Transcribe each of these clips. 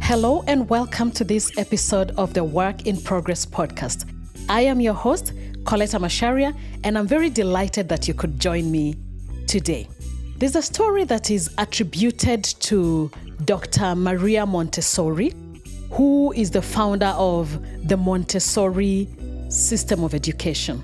Hello and welcome to this episode of the Work in Progress podcast. I am your host, Colleta Macharia, and I'm very delighted that you could join me today. There's a story that is attributed to Dr. Maria Montessori, who is the founder of the Montessori system of education.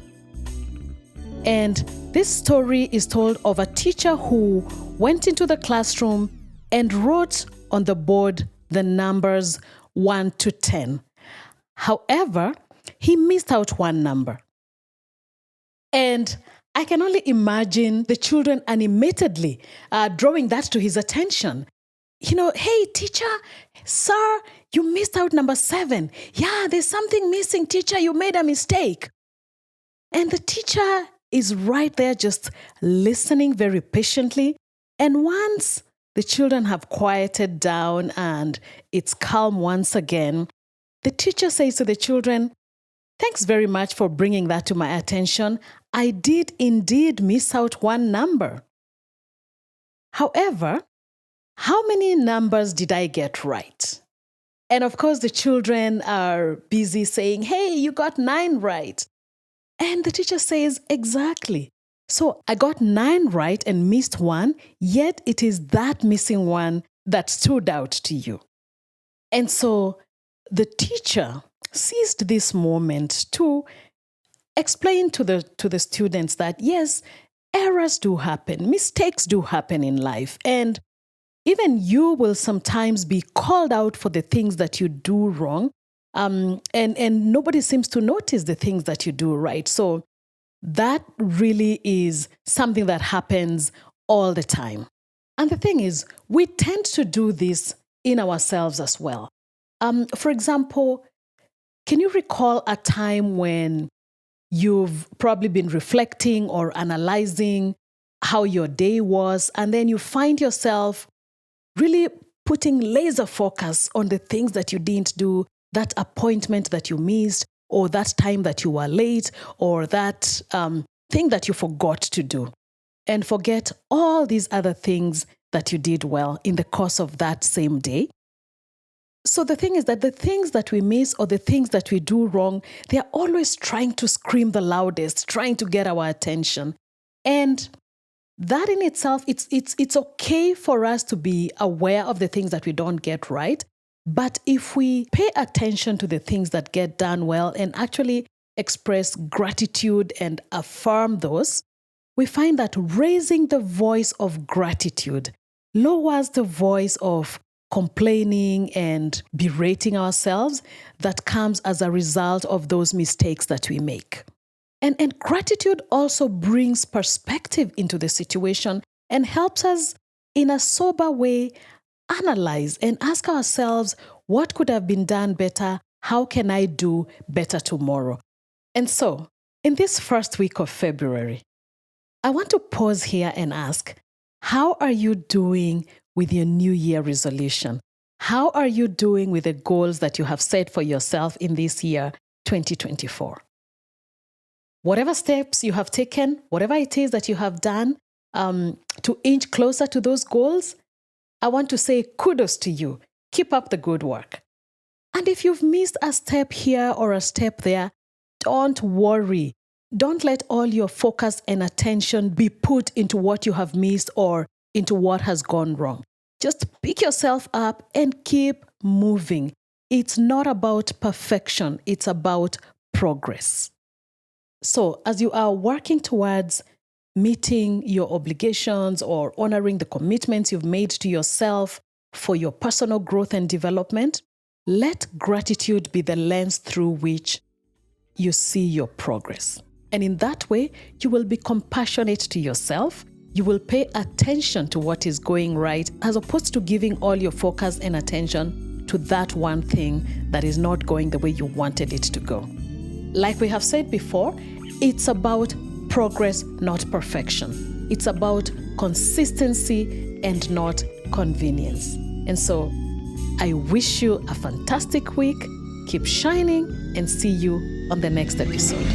And this story is told of a teacher who went into the classroom and wrote on the board the numbers 1 to 10. However, he missed out one number. And I can only imagine the children animatedly drawing that to his attention. Hey, teacher, sir, you missed out number 7. Yeah, there's something missing, teacher. You made a mistake. And the teacher is right there just listening very patiently. And once the children have quieted down and it's calm once again, the teacher says to the children, "Thanks very much for bringing that to my attention. I did indeed miss out one number. However, how many numbers did I get right?" And of course, the children are busy saying, "Hey, you got 9 right." And the teacher says, "Exactly. So I got 9 right and missed one, yet it is that missing one that stood out to you." And so the teacher seized this moment to explain to the students that, yes, errors do happen, mistakes do happen in life, and even you will sometimes be called out for the things that you do wrong, and nobody seems to notice the things that you do right. So that really is something that happens all the time. And the thing is, we tend to do this in ourselves as well. For example, can you recall a time when you've probably been reflecting or analyzing how your day was, and then you find yourself really putting laser focus on the things that you didn't do, that appointment that you missed, or that time that you were late, or that thing that you forgot to do, and forget all these other things that you did well in the course of that same day? So the thing is that the things that we miss or the things that we do wrong, they are always trying to scream the loudest, trying to get our attention. And that in itself, it's okay for us to be aware of the things that we don't get right. But if we pay attention to the things that get done well and actually express gratitude and affirm those, we find that raising the voice of gratitude lowers the voice of complaining and berating ourselves that comes as a result of those mistakes that we make. And gratitude also brings perspective into the situation and helps us in a sober way analyze and ask ourselves, what could have been done better? How can I do better tomorrow? And so, in this first week of February, I want to pause here and ask, how are you doing with your New Year resolution? How are you doing with the goals that you have set for yourself in this year, 2024? Whatever steps you have taken, whatever it is that you have done to inch closer to those goals, I want to say kudos to you. Keep up the good work. And if you've missed a step here or a step there, don't worry. Don't let all your focus and attention be put into what you have missed or into what has gone wrong. Just pick yourself up and keep moving. It's not about perfection. It's about progress. So as you are working towards meeting your obligations or honoring the commitments you've made to yourself for your personal growth and development, let gratitude be the lens through which you see your progress. And in that way, you will be compassionate to yourself. You will pay attention to what is going right, as opposed to giving all your focus and attention to that one thing that is not going the way you wanted it to go. Like we have said before, it's about progress, not perfection. It's about consistency and not convenience. And so I wish you a fantastic week. Keep shining and see you on the next episode.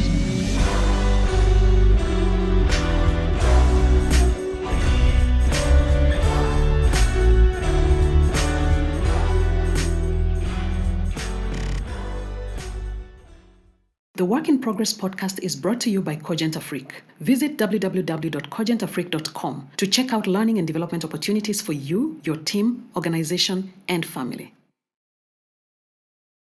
The Work in Progress podcast is brought to you by Cogent Afrique. Visit www.cogentafrique.com to check out learning and development opportunities for you, your team, organization, and family.